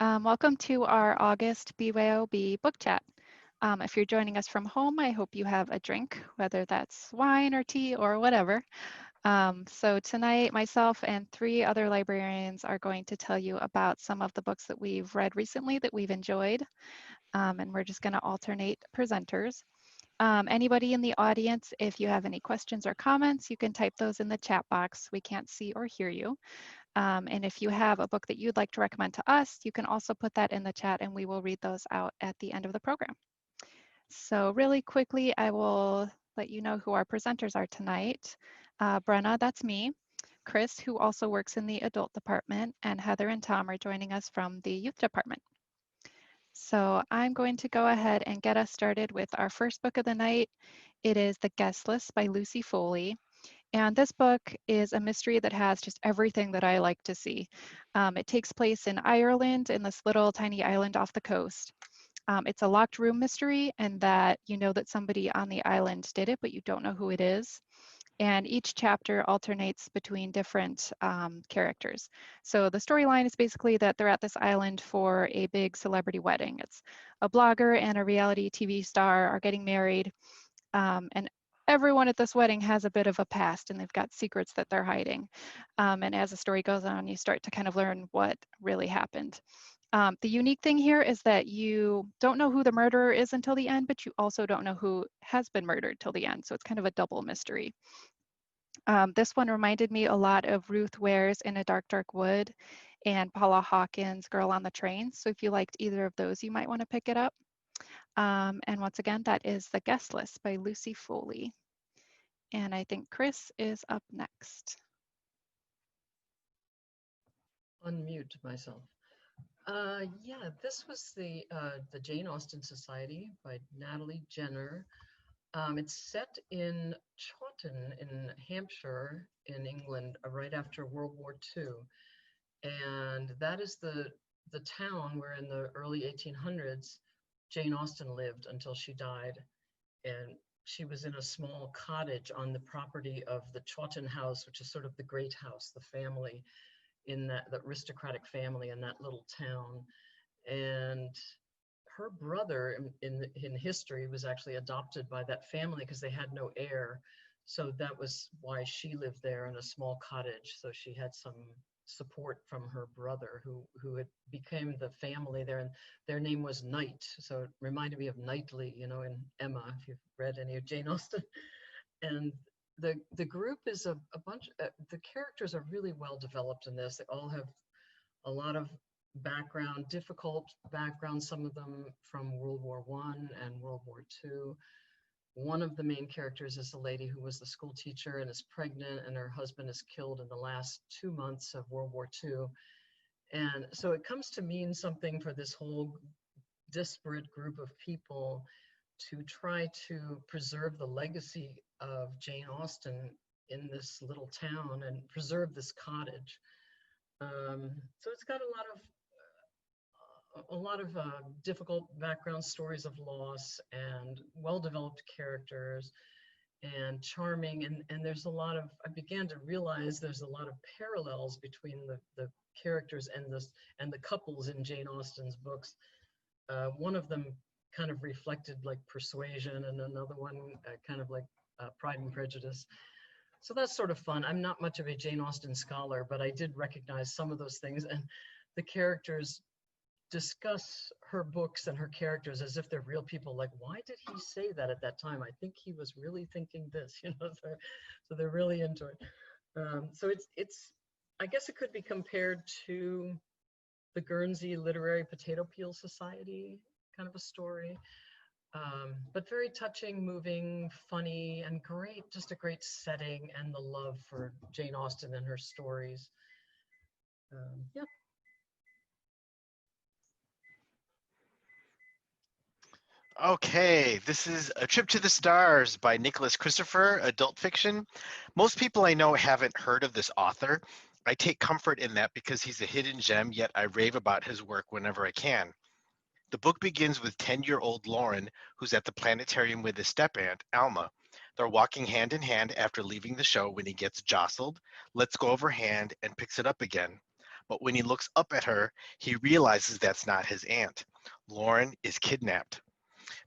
Welcome to our August BYOB Book Chat. If you're joining us from home, I hope you have a drink, whether that's wine or tea or whatever. So tonight, myself and three other librarians are going to tell you about some of the books that we've read recently that we've enjoyed, and we're just going to alternate presenters. Anybody in the audience, if you have any questions or comments, you can type those in the chat box. We can't see or hear you. And if you have a book that you'd like to recommend to us, you can also put that in the chat and we will read those out at the end of the program. So really quickly, I will let you know who our presenters are tonight. Brenna, that's me. Chris, who also works in the adult department, and Heather and Tom are joining us from the youth department. So I'm going to go ahead and get us started with our first book of the night. It is The Guest List by Lucy Foley. And this book is a mystery that has just everything that I like to see. It takes place in Ireland, in this little tiny island off the coast. It's a locked room mystery, and that you know that somebody on the island did it, but you don't know who it is. And each chapter alternates between different characters. So the storyline is basically that they're at this island for a big celebrity wedding. It's a blogger and a reality TV star are getting married. And everyone at this wedding has a bit of a past and they've got secrets that they're hiding. And as the story goes on, you start to kind of learn what really happened. The unique thing here is that you don't know who the murderer is until the end, but you also don't know who has been murdered till the end. So it's kind of a double mystery. This one reminded me a lot of Ruth Ware's In a Dark, Dark Wood and Paula Hawkins' Girl on the Train. So if you liked either of those, you might want to pick it up. And once again, that is The Guest List by Lucy Foley. And I think Chris is up next. Unmute myself. Yeah, this was the Jane Austen Society by Natalie Jenner. It's set in Chawton in Hampshire in England right after World War II. And that is the town where in the early 1800s, Jane Austen lived until she died. And she was in a small cottage on the property of the Chawton House, which is sort of the great house, the family in that the aristocratic family in that little town. And her brother in history was actually adopted by that family because they had no heir. So that was why she lived there in a small cottage. So she had some support from her brother who had became the family there, and their name was Knight. So it reminded me of Knightley, you know, in Emma, if you've read any of Jane Austen. And the group is a bunch, the characters are really well developed in this. They all have a lot of background, difficult background, some of them from World War I and World War II. One of the main characters is a lady who was the school teacher and is pregnant, and her husband is killed in the last 2 months of World War II. And so it comes to mean something for this whole disparate group of people to try to preserve the legacy of Jane Austen in this little town and preserve this cottage. So it's got a lot of difficult background stories of loss and well-developed characters and charming. And there's a lot of, I began to realize there's a lot of parallels between the characters and the couples in Jane Austen's books. One of them kind of reflected like Persuasion, and another one kind of like Pride and Prejudice. So that's sort of fun. I'm not much of a Jane Austen scholar, but I did recognize some of those things. And the characters discuss her books and her characters as if they're real people. Like, why did he say that at that time? I think he was really thinking this, you know, so they're really into it. So it's, I guess it could be compared to the Guernsey Literary Potato Peel Society kind of a story. But very touching, moving, funny, and great, just a great setting and the love for Jane Austen and her stories. Yeah. Okay, this is A Trip to the Stars by Nicholas Christopher, adult fiction. Most people I know haven't heard of this author. I take comfort in that because he's a hidden gem, yet I rave about his work whenever I can. The book begins with 10-year-old Lauren, who's at the planetarium with his step-aunt, Alma. They're walking hand in hand after leaving the show when he gets jostled, lets go of her hand, and picks it up again. But when he looks up at her, he realizes that's not his aunt. Lauren is kidnapped.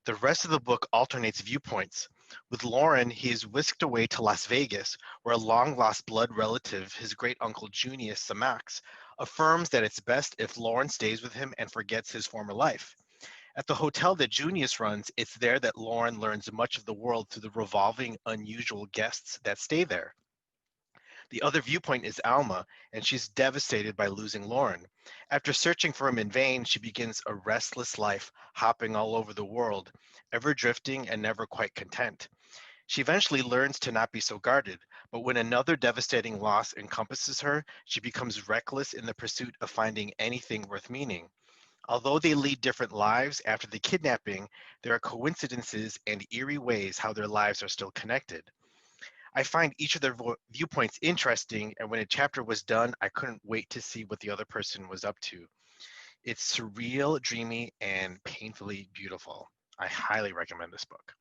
The rest of the book alternates viewpoints. With Lauren, he is whisked away to Las Vegas, where a long-lost blood relative, his great-uncle Junius Samax, affirms that it's best if Lauren stays with him and forgets his former life. At the hotel that Junius runs, it's there that Lauren learns much of the world through the revolving, unusual guests that stay there. The other viewpoint is Alma, and she's devastated by losing Lauren. After searching for him in vain, she begins a restless life, hopping all over the world, ever drifting and never quite content. She eventually learns to not be so guarded, but when another devastating loss encompasses her, she becomes reckless in the pursuit of finding anything worth meaning. Although they lead different lives after the kidnapping, there are coincidences and eerie ways how their lives are still connected. I find each of their viewpoints interesting, and when a chapter was done, I couldn't wait to see what the other person was up to. It's surreal, dreamy, and painfully beautiful. I highly recommend this book.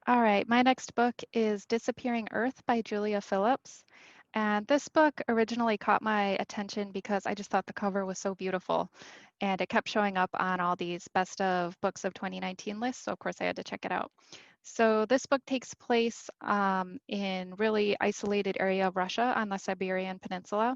All right, my next book is Disappearing Earth by Julia Phillips. And this book originally caught my attention because I just thought the cover was so beautiful. And it kept showing up on all these best of books of 2019 lists. So, of course, I had to check it out. So, this book takes place in really isolated area of Russia on the Siberian Peninsula.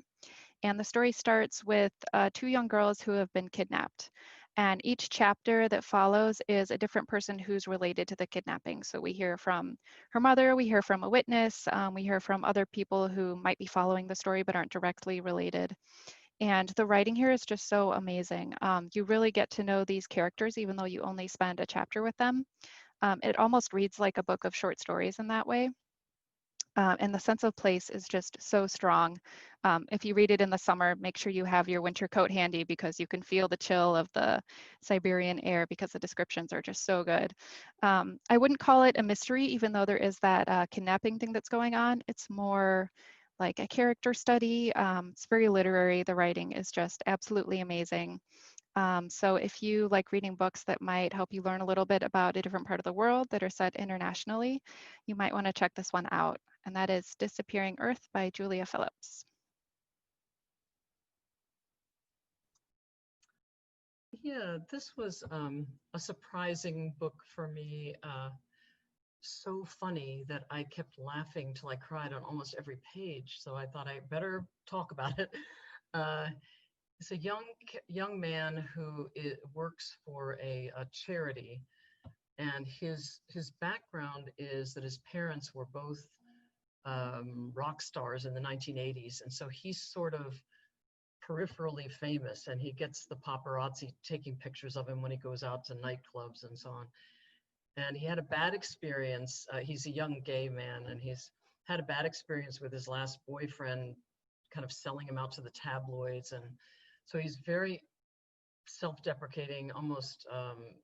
And the story starts with two young girls who have been kidnapped. And each chapter that follows is a different person who's related to the kidnapping. So we hear from her mother, we hear from a witness, we hear from other people who might be following the story but aren't directly related. And the writing here is just so amazing. You really get to know these characters even though you only spend a chapter with them. It almost reads like a book of short stories in that way. And the sense of place is just so strong. If you read it in the summer, make sure you have your winter coat handy because you can feel the chill of the Siberian air because the descriptions are just so good. I wouldn't call it a mystery, even though there is that kidnapping thing that's going on. It's more like a character study. It's very literary. The writing is just absolutely amazing. So if you like reading books that might help you learn a little bit about a different part of the world that are set internationally, you might want to check this one out. And that is Disappearing Earth by Julia Phillips. Yeah, this was a surprising book for me. So funny that I kept laughing till I cried on almost every page. So I thought I better talk about it. Uh, it's a young man who works for a charity, and his background is that his parents were both rock stars in the 1980s, and so he's sort of peripherally famous, and he gets the paparazzi taking pictures of him when he goes out to nightclubs and so on. And he had a bad experience. He's a young gay man, and he's had a bad experience with his last boyfriend, kind of selling him out to the tabloids. And so he's very self-deprecating, almost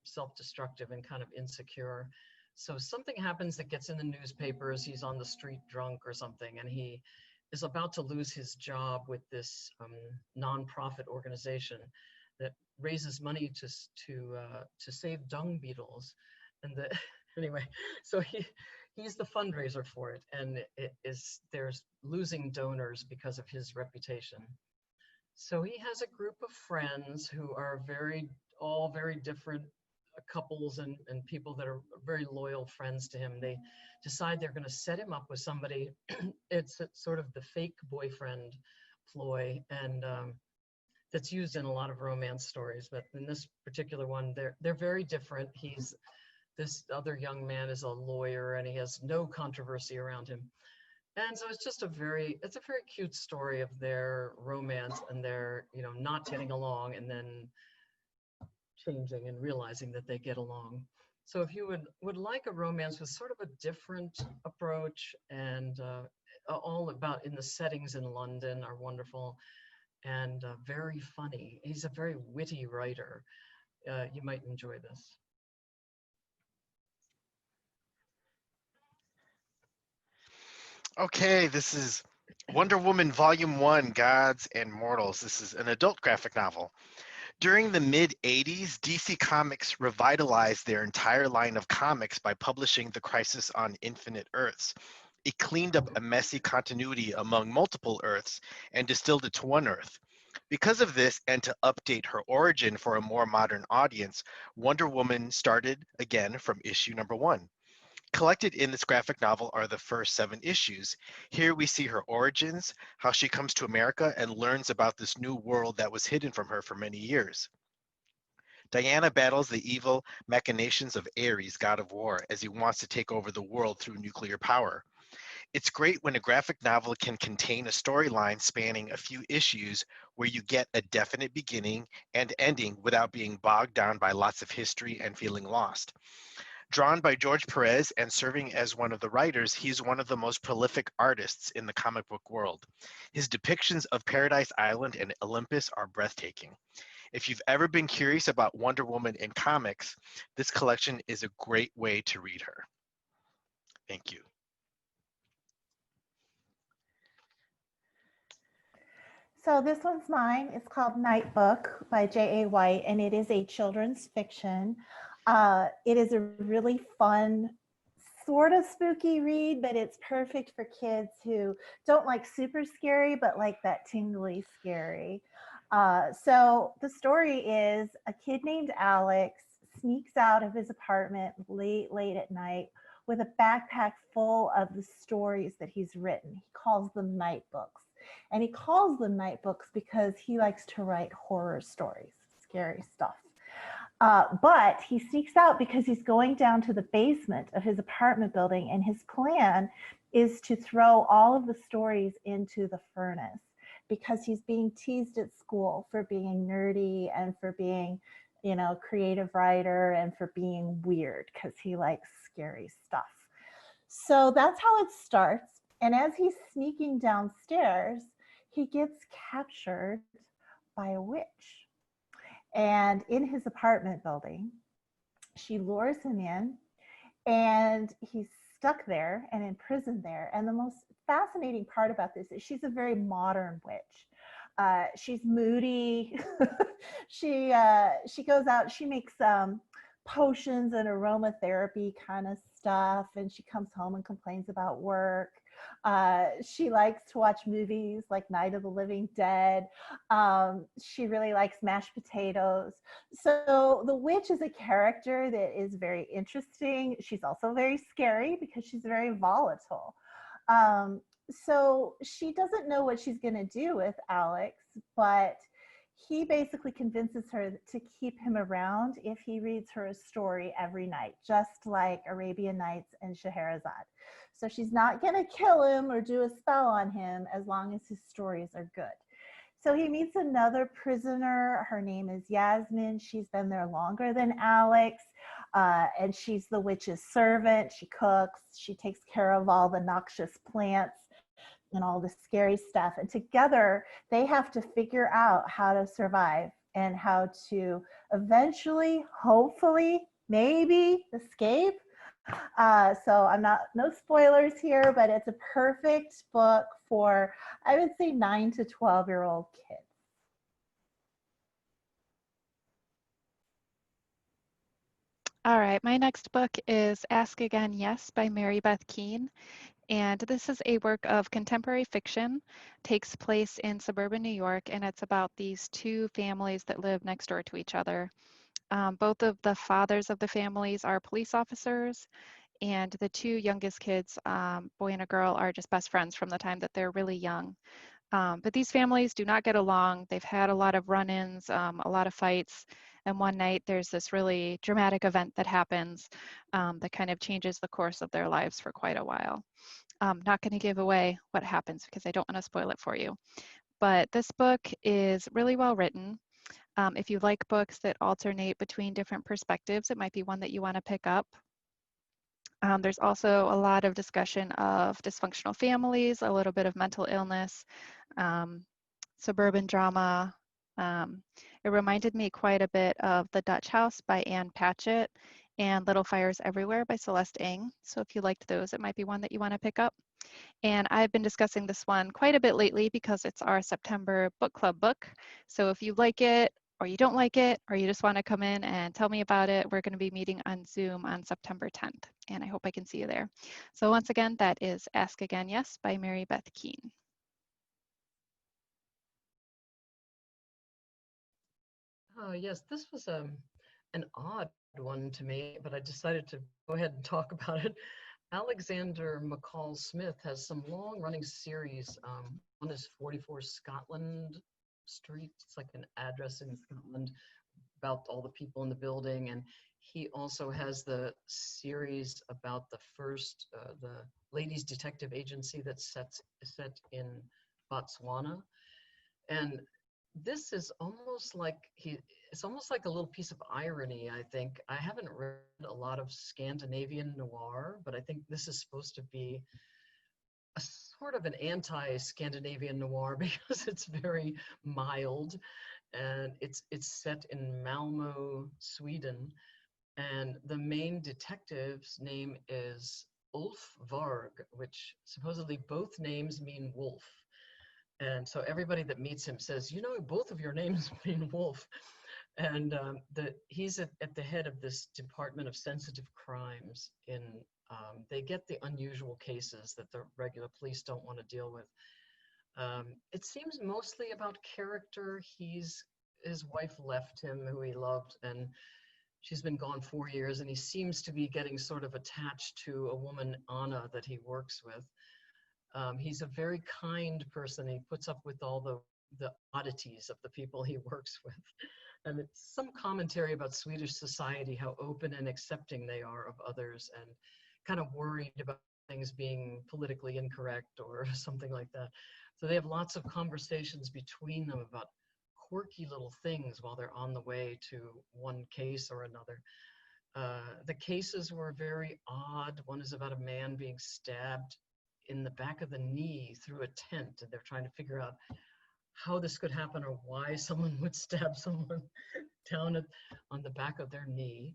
self-destructive and kind of insecure. So something happens that gets in the newspapers. He's on the street drunk or something, and he is about to lose his job with this nonprofit organization that raises money to save dung beetles. And the anyway, so he's the fundraiser for it, and there's losing donors because of his reputation. So he has a group of friends who are all very different couples and people that are very loyal friends to him. They decide they're going to set him up with somebody. It's sort of the fake boyfriend ploy, and that's used in a lot of romance stories. But in this particular one, they're very different. This other young man is a lawyer, and he has no controversy around him. And so it's a very cute story of their romance and their, not getting along and then changing and realizing that they get along. So if you would like a romance with sort of a different approach, and all about in the settings in London are wonderful and very funny. He's a very witty writer. You might enjoy this. Okay, this is Wonder Woman Volume 1, Gods and Mortals. This is an adult graphic novel. During the mid-'80s, DC Comics revitalized their entire line of comics by publishing The Crisis on Infinite Earths. It cleaned up a messy continuity among multiple Earths and distilled it to one Earth. Because of this, and to update her origin for a more modern audience, Wonder Woman started again from issue number 1. Collected in this graphic novel are the first 7 issues. Here we see her origins, how she comes to America and learns about this new world that was hidden from her for many years. Diana battles the evil machinations of Ares, god of war, as he wants to take over the world through nuclear power. It's great when a graphic novel can contain a storyline spanning a few issues where you get a definite beginning and ending without being bogged down by lots of history and feeling lost. Drawn by George Perez and serving as one of the writers, he's one of the most prolific artists in the comic book world. His depictions of Paradise Island and Olympus are breathtaking. If you've ever been curious about Wonder Woman in comics, this collection is a great way to read her. Thank you. So this one's mine. It's called Night Book by J.A. White, and it is a children's fiction. It is a really fun, sort of spooky read, but it's perfect for kids who don't like super scary, but like that tingly scary. So the story is a kid named Alex sneaks out of his apartment late at night with a backpack full of the stories that he's written. He calls them night books. And he calls them night books because he likes to write horror stories, scary stuff. But he sneaks out because he's going down to the basement of his apartment building, and his plan is to throw all of the stories into the furnace because he's being teased at school for being nerdy and for being, you know, creative writer and for being weird because he likes scary stuff. So that's how it starts. And as he's sneaking downstairs, he gets captured by a witch. And in his apartment building, she lures him in, and he's stuck there and imprisoned there. And the most fascinating part about this is she's a very modern witch. She's moody. she goes out. She makes potions and aromatherapy kind of stuff, and she comes home and complains about work. She likes to watch movies like Night of the Living Dead. She really likes mashed potatoes. So the witch is a character that is very interesting. She's also very scary because she's very volatile. So she doesn't know what she's going to do with Alex, but he basically convinces her to keep him around if he reads her a story every night, just like Arabian Nights and Scheherazade. So she's not going to kill him or do a spell on him as long as his stories are good. So he meets another prisoner. Her name is Yasmin. She's been there longer than Alex, and she's the witch's servant. She cooks. She takes care of all the noxious plants and all the scary stuff. And together, they have to figure out how to survive and how to eventually, hopefully, maybe escape. So I'm not, no spoilers here, but it's a perfect book for, I would say, 9 to 12-year-old kids. All right, my next book is Ask Again, Yes by Mary Beth Keane. And this is a work of contemporary fiction, takes place in suburban New York, and it's about these two families that live next door to each other. Both of the fathers of the families are police officers, and the two youngest kids, boy and a girl, are just best friends from the time that they're really young. But these families do not get along. They've had a lot of run-ins, a lot of fights, and one night there's this really dramatic event that happens that kind of changes the course of their lives for quite a while. I'm not going to give away what happens because I don't want to spoil it for you. But this book is really well written. If you like books that alternate between different perspectives, it might be one that you want to pick up. There's also a lot of discussion of dysfunctional families, a little bit of mental illness, suburban drama. It reminded me quite a bit of The Dutch House by Anne Patchett and Little Fires Everywhere by Celeste Ng. So if you liked those, it might be one that you want to pick up. And I've been discussing this one quite a bit lately because it's our September book club book. So if you like it, or you don't like it, or you just want to come in and tell me about it, we're going to be meeting on Zoom on September 10th, and I hope I can see you there. So once again, that is Ask Again Yes by Mary Beth Keene. Oh, yes, this was an odd one to me, but I decided to go ahead and talk about it. Alexander McCall Smith has some long-running series. One is 44 Scotland Street. It's like an address in Scotland about all the people in the building. And he also has the series about the first, the ladies detective agency that's set in Botswana. And this is almost like it's almost like a little piece of irony, I think. I haven't read a lot of Scandinavian noir, but I think this is supposed to be a sort of an anti-Scandinavian noir because it's very mild, and it's set in Malmo, Sweden, and the main detective's name is Ulf Varg, which supposedly both names mean wolf. And so everybody that meets him says, you know, both of your names mean wolf. And he's at the head of this Department of Sensitive Crimes. They get the unusual cases that the regular police don't want to deal with. It seems mostly about character. His wife left him, who he loved, and she's been gone 4 years, and he seems to be getting sort of attached to a woman, Anna, that he works with. He's a very kind person. He puts up with all the oddities of the people he works with. And it's some commentary about Swedish society, how open and accepting they are of others, and kind of worried about things being politically incorrect or something like that. So they have lots of conversations between them about quirky little things while they're on the way to one case or another. The cases were very odd. One is about a man being stabbed in the back of the knee through a tent, and they're trying to figure out how this could happen or why someone would stab someone down on the back of their knee.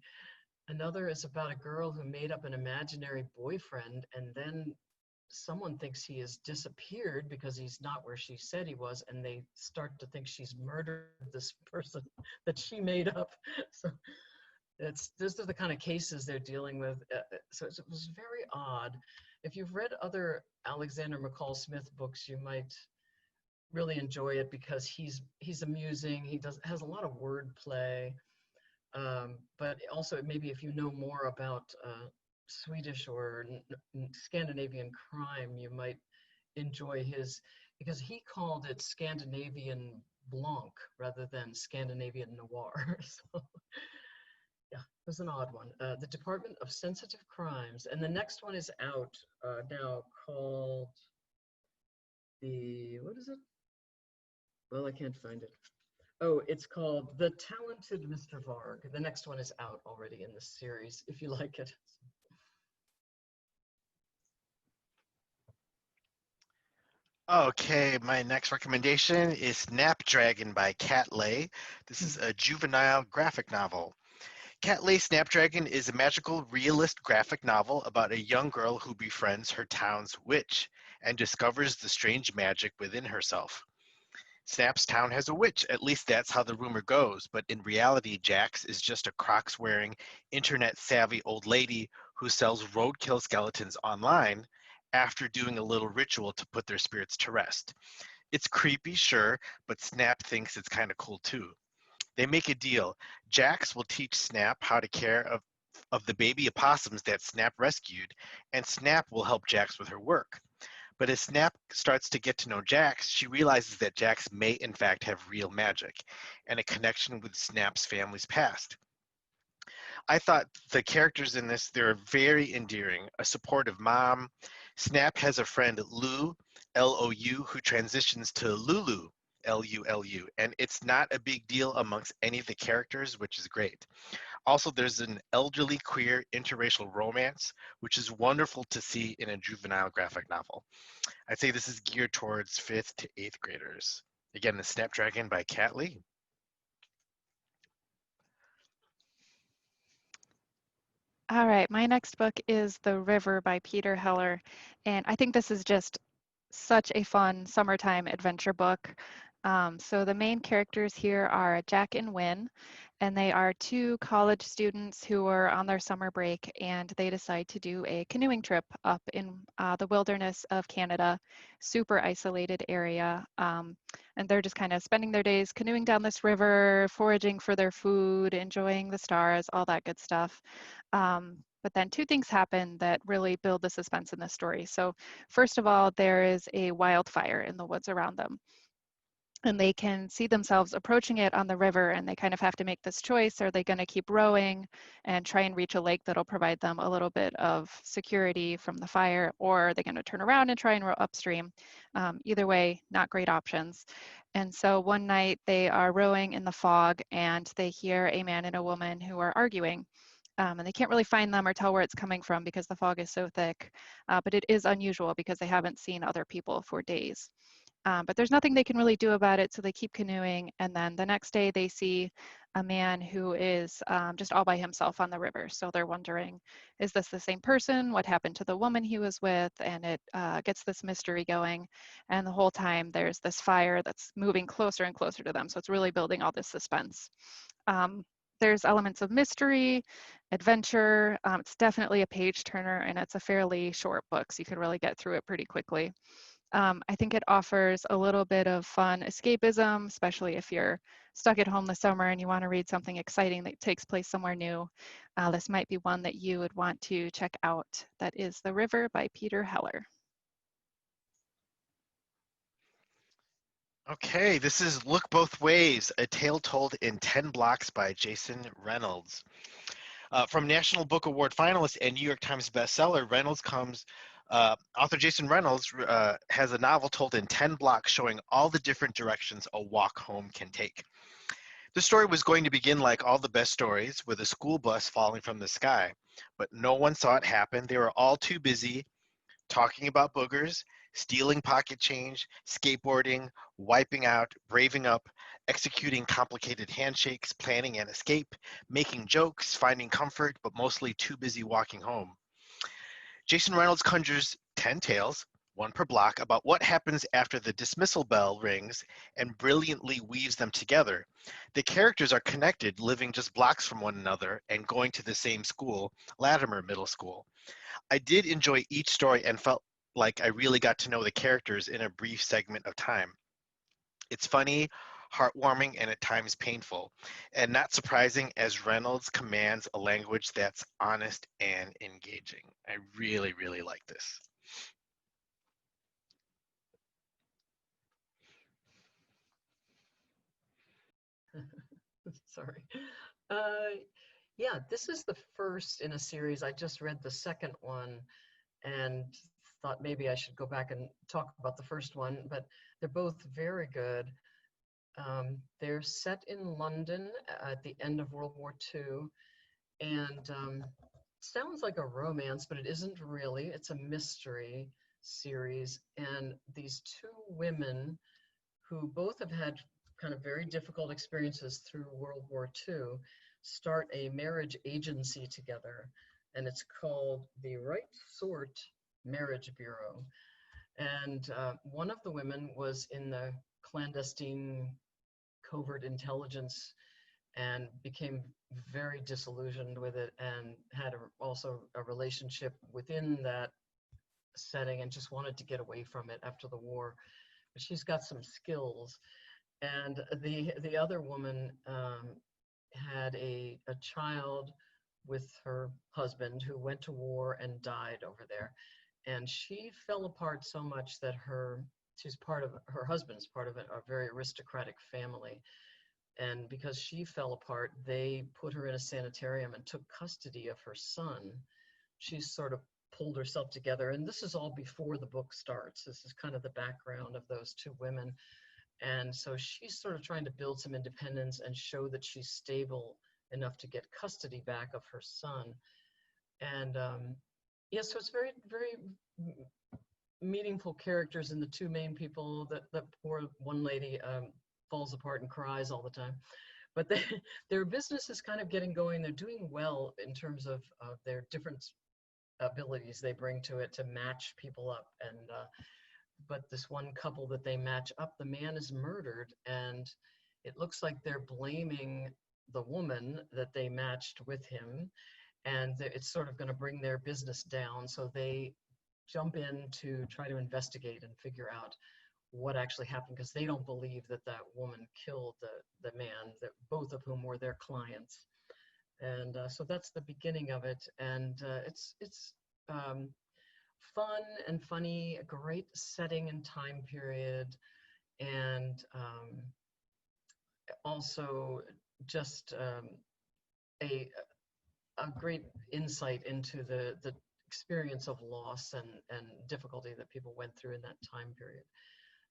Another is about a girl who made up an imaginary boyfriend, and then someone thinks he has disappeared because he's not where she said he was, and they start to think she's murdered this person that she made up. So those are the kind of cases they're dealing with. So it was very odd. If you've read other Alexander McCall Smith books, you might really enjoy it because he's amusing. He has a lot of wordplay, but also maybe if you know more about Swedish or Scandinavian crime, you might enjoy his, because he called it Scandinavian Blanc rather than Scandinavian Noir. So yeah, it was an odd one. The Department of Sensitive Crimes, and the next one is out now, called what is it? Well, I can't find it. Oh, it's called The Talented Mr. Varg. The next one is out already in this series, if you like it. Okay, my next recommendation is Snapdragon by Kat Leigh. This is a juvenile graphic novel. Kat Leigh Snapdragon is a magical realist graphic novel about a young girl who befriends her town's witch and discovers the strange magic within herself. Snap's town has a witch, at least that's how the rumor goes, but in reality, Jax is just a Crocs-wearing, internet-savvy old lady who sells roadkill skeletons online after doing a little ritual to put their spirits to rest. It's creepy, sure, but Snap thinks it's kind of cool too. They make a deal. Jax will teach Snap how to care of the baby opossums that Snap rescued, and Snap will help Jax with her work. But as Snap starts to get to know Jax, she realizes that Jax may in fact have real magic and a connection with Snap's family's past. I thought the characters in this, they're very endearing. A supportive mom. Snap has a friend, Lou, Lou, who transitions to Lulu, Lulu, and it's not a big deal amongst any of the characters, which is great. Also, there's an elderly queer interracial romance, which is wonderful to see in a juvenile graphic novel. I'd say this is geared towards 5th to 8th graders. Again, The Snapdragon by Kat Leigh. All right, my next book is The River by Peter Heller, and I think this is just such a fun summertime adventure book. So the main characters here are Jack and Wynne, and they are two college students who are on their summer break, and they decide to do a canoeing trip up in the wilderness of Canada, super isolated area. And they're just kind of spending their days canoeing down this river, foraging for their food, enjoying the stars, all that good stuff. But then two things happen that really build the suspense in this story. So first of all, there is a wildfire in the woods around them, and they can see themselves approaching it on the river, and they kind of have to make this choice. Are they going to keep rowing and try and reach a lake that'll provide them a little bit of security from the fire, or are they going to turn around and try and row upstream? Either way, not great options. And so one night they are rowing in the fog, and they hear a man and a woman who are arguing. And they can't really find them or tell where it's coming from because the fog is so thick, but it is unusual because they haven't seen other people for days. But there's nothing they can really do about it, so they keep canoeing. And then the next day they see a man who is just all by himself on the river. So they're wondering, is this the same person? What happened to the woman he was with? And it gets this mystery going. And the whole time there's this fire that's moving closer and closer to them. So it's really building all this suspense. There's elements of mystery, adventure. It's definitely a page turner, and it's a fairly short book, so you can really get through it pretty quickly. I think it offers a little bit of fun escapism, especially if you're stuck at home this summer and you want to read something exciting that takes place somewhere new. This might be one that you would want to check out. That is The River by Peter Heller. Okay, this is Look Both Ways, A Tale Told in 10 Blocks by Jason Reynolds. From National Book Award finalist and New York Times bestseller, author Jason Reynolds has a novel told in 10 blocks showing all the different directions a walk home can take. The story was going to begin like all the best stories, with a school bus falling from the sky, but no one saw it happen. They were all too busy talking about boogers, stealing pocket change, skateboarding, wiping out, braving up, executing complicated handshakes, planning an escape, making jokes, finding comfort, but mostly too busy walking home. Jason Reynolds conjures 10 tales, one per block, about what happens after the dismissal bell rings and brilliantly weaves them together. The characters are connected, living just blocks from one another and going to the same school, Latimer Middle School. I did enjoy each story and felt like I really got to know the characters in a brief segment of time. It's funny, heartwarming, and at times painful, and not surprising as Reynolds commands a language that's honest and engaging. I really, really like this. Sorry. Yeah, this is the first in a series. I just read the second one and thought maybe I should go back and talk about the first one, but they're both very good. They're set in London at the end of World War II, and sounds like a romance, but it isn't really. It's a mystery series, and these two women who both have had kind of very difficult experiences through World War II start a marriage agency together, and it's called the Right Sort Marriage Bureau. And one of the women was in the clandestine covert intelligence and became very disillusioned with it, and had also a relationship within that setting and just wanted to get away from it after the war. But she's got some skills. And the other woman had a child with her husband who went to war and died over there. And she fell apart so much that her husband's part of a very aristocratic family. And because she fell apart, they put her in a sanitarium and took custody of her son. She's sort of pulled herself together. And this is all before the book starts. This is kind of the background of those two women. And so she's sort of trying to build some independence and show that she's stable enough to get custody back of her son. And yeah, so it's very, very meaningful characters. And the two main people, that poor one lady falls apart and cries all the time. But their business is kind of getting going. They're doing well in terms of their different abilities they bring to it to match people up. And but this one couple that they match up, the man is murdered, and it looks like they're blaming the woman that they matched with him, and it's sort of going to bring their business down. So they jump in to try to investigate and figure out what actually happened, because they don't believe that that woman killed the man, that both of whom were their clients. And so that's the beginning of it. And it's fun and funny, a great setting and time period, and also just a great insight into the experience of loss and difficulty that people went through in that time period.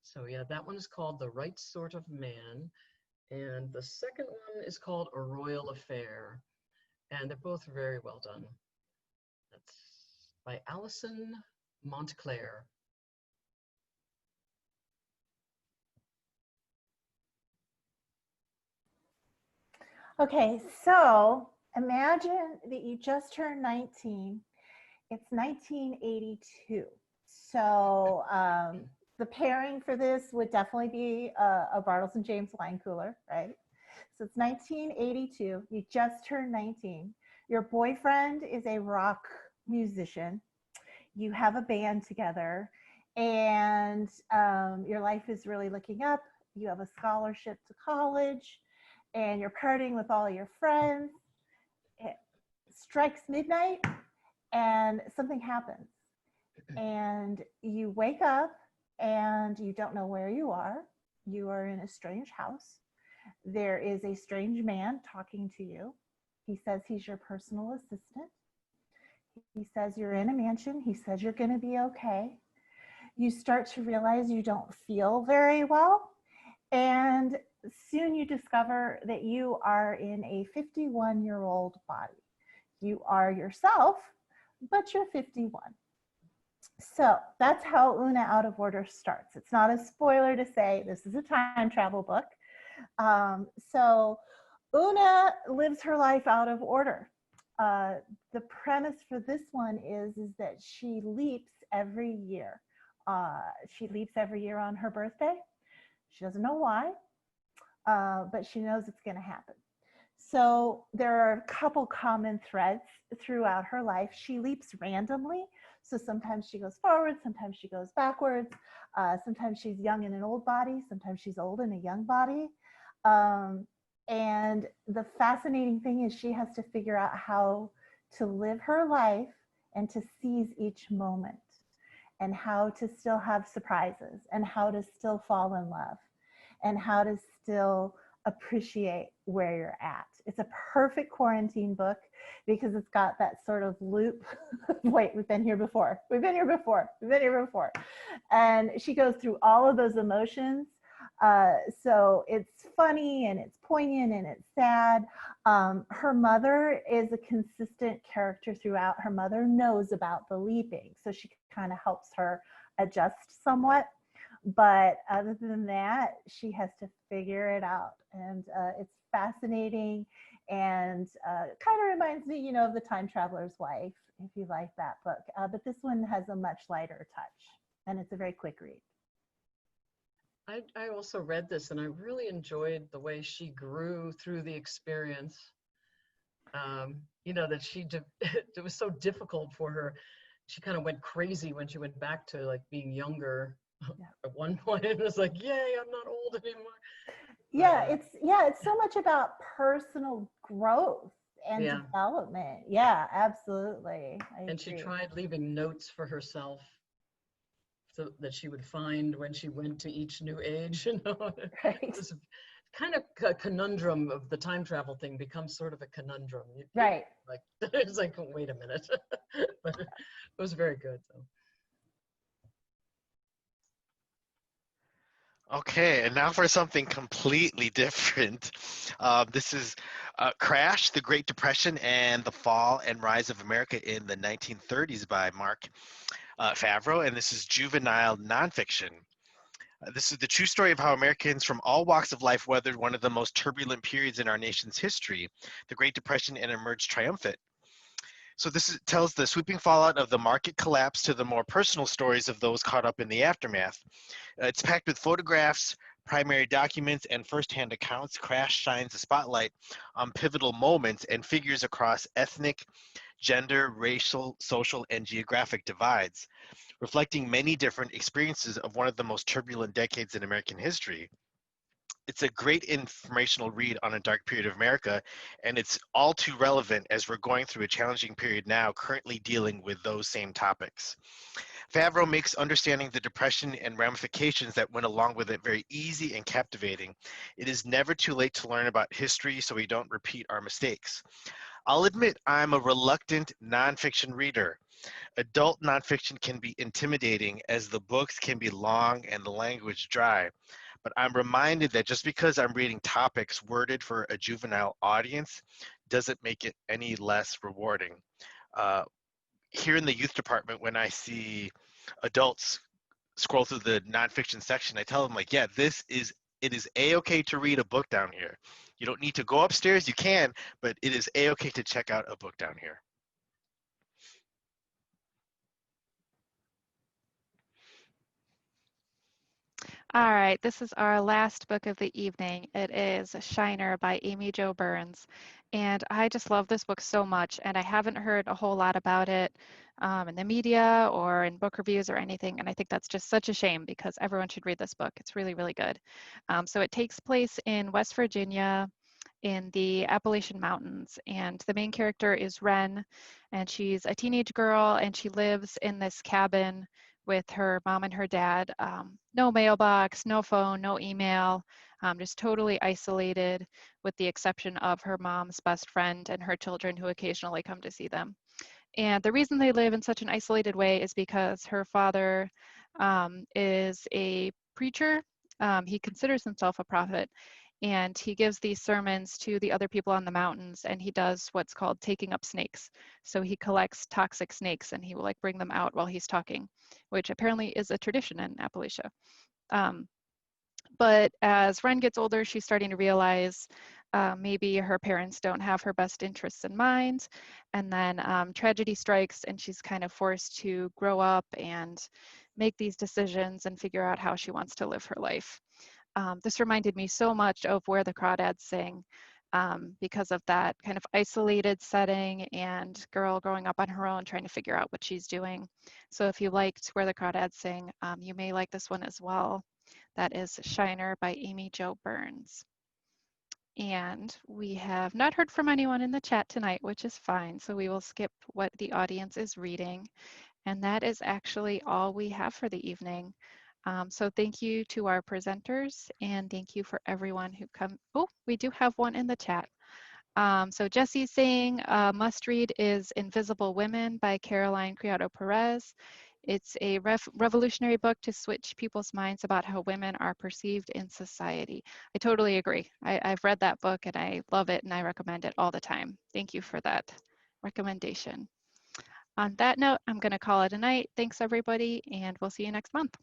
So yeah, that one is called The Right Sort of Man. And the second one is called A Royal Affair. And they're both very well done. That's by Alison Montclair. Okay, so imagine that you just turned 19. It's 1982. So the pairing for this would definitely be a Bartles and James wine cooler, right? So it's 1982. You just turned 19. Your boyfriend is a rock musician. You have a band together, and your life is really looking up. You have a scholarship to college, and you're partying with all your friends. It strikes midnight, and something happens. And you wake up, and you don't know where you are. You are in a strange house. There is a strange man talking to you. He says he's your personal assistant. He says you're in a mansion. He says you're going to be okay. You start to realize you don't feel very well. And soon you discover that you are in a 51-year-old body. You are yourself, but you're 51. So that's how Una Out of Order starts. It's not a spoiler to say this is a time travel book. So Una lives her life out of order. The premise for this one is that she leaps every year. She leaps every year on her birthday. She doesn't know why, but she knows it's going to happen. So there are a couple common threads throughout her life. She leaps randomly. So sometimes she goes forward, sometimes she goes backwards. Sometimes she's young in an old body, sometimes she's old in a young body. And the fascinating thing is she has to figure out how to live her life and to seize each moment, and how to still have surprises, and how to still fall in love, and how to still appreciate where you're at. It's a perfect quarantine book because it's got that sort of loop. Wait, we've been here before. We've been here before. We've been here before. And she goes through all of those emotions. So it's funny and it's poignant and it's sad. Her mother is a consistent character throughout. Her mother knows about the leaping, so she kind of helps her adjust somewhat. But other than that, she has to figure it out. And it's fascinating, and kind of reminds me, you know, of The Time Traveler's Wife, if you like that book. But this one has a much lighter touch, and it's a very quick read. I also read this, and I really enjoyed the way she grew through the experience. You know, that it was so difficult for her. She kind of went crazy when she went back to like being younger. Yeah. At one point, it was like, yay, I'm not old anymore. Yeah, it's so much about personal growth and development. Yeah, absolutely. And she tried leaving notes for herself so that she would find when she went to each new age, you know. Right. This kind of a conundrum of the time travel thing becomes sort of a conundrum. Right. Like, it's like, wait a minute. But it was very good, though. Okay, and now for something completely different. This is Crash, the Great Depression and the Fall and Rise of America in the 1930s by Mark Favreau, and this is juvenile nonfiction. This is the true story of how Americans from all walks of life weathered one of the most turbulent periods in our nation's history, the Great Depression, and emerged triumphant. So tells the sweeping fallout of the market collapse to the more personal stories of those caught up in the aftermath. It's packed with photographs, primary documents, and firsthand accounts. Crash shines a spotlight on pivotal moments and figures across ethnic, gender, racial, social, and geographic divides, reflecting many different experiences of one of the most turbulent decades in American history. It's a great informational read on a dark period of America, and it's all too relevant as we're going through a challenging period now, currently dealing with those same topics. Favreau makes understanding the depression and ramifications that went along with it very easy and captivating. It is never too late to learn about history so we don't repeat our mistakes. I'll admit I'm a reluctant nonfiction reader. Adult nonfiction can be intimidating as the books can be long and the language dry. But I'm reminded that just because I'm reading topics worded for a juvenile audience doesn't make it any less rewarding. Uh, Here in the youth department, when I see adults scroll through the nonfiction section, I tell them like, yeah, it is a-okay to read a book down here. You don't need to go upstairs, you can, but it is a-okay to check out a book down here. All right, this is our last book of the evening. It is Shiner by Amy Jo Burns. And I just love this book so much, and I haven't heard a whole lot about it in the media or in book reviews or anything. And I think that's just such a shame because everyone should read this book. It's really, really good. So it takes place in West Virginia in the Appalachian Mountains. And the main character is Wren, and she's a teenage girl, and she lives in this cabin with her mom and her dad. No mailbox, no phone, no email, just totally isolated with the exception of her mom's best friend and her children who occasionally come to see them. And the reason they live in such an isolated way is because her father is a preacher. He considers himself a prophet, and he gives these sermons to the other people on the mountains, and he does what's called taking up snakes. So he collects toxic snakes and he will like bring them out while he's talking, which apparently is a tradition in Appalachia. But as Wren gets older, she's starting to realize maybe her parents don't have her best interests in mind. And then tragedy strikes and she's kind of forced to grow up and make these decisions and figure out how she wants to live her life. This reminded me so much of Where the Crawdads Sing because of that kind of isolated setting and girl growing up on her own trying to figure out what she's doing. So if you liked Where the Crawdads Sing, you may like this one as well. That is Shiner by Amy Jo Burns. And we have not heard from anyone in the chat tonight, which is fine. So we will skip what the audience is reading. And that is actually all we have for the evening. So thank you to our presenters and thank you for everyone who come. Oh, we do have one in the chat. So Jesse's saying must read is Invisible Women by Caroline Criado Perez. It's a revolutionary book to switch people's minds about how women are perceived in society. I totally agree. I've read that book and I love it and I recommend it all the time. Thank you for that recommendation. On that note, I'm going to call it a night. Thanks everybody, and we'll see you next month.